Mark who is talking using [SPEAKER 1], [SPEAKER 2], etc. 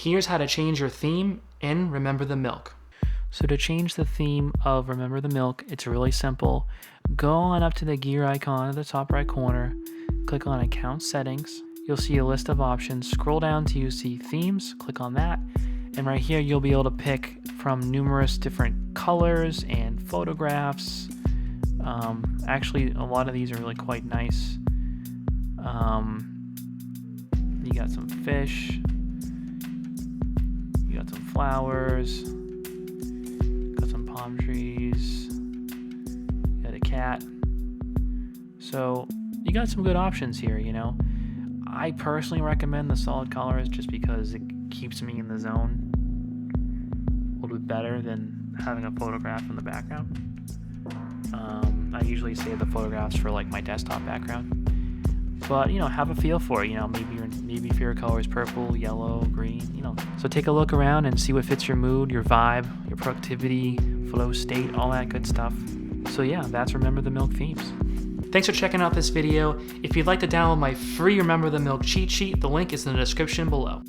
[SPEAKER 1] Here's how to change your theme in Remember the Milk. So to change the theme of Remember the Milk, it's really simple. Go on up to the gear icon at the top right corner, click on Account Settings. You'll see a list of options. Scroll down till you see Themes, click on that, and right here you'll be able to pick from numerous different colors and photographs. Actually, a lot of these are really quite nice. You got some fish, you got some flowers, got some palm trees, you got a cat. So you got some good options here, you know. I personally recommend the solid colors just because it keeps me in the zone a little bit better than having a photograph in the background. I usually save the photographs for like my desktop background, but you know, have a feel for it. You know, maybe your favorite color is purple, yellow, green. You know, so take a look around and see what fits your mood, your vibe, your productivity, flow state, all that good stuff. So yeah, that's Remember the Milk themes. Thanks for checking out this video. If you'd like to download my free Remember the Milk cheat sheet, the link is in the description below.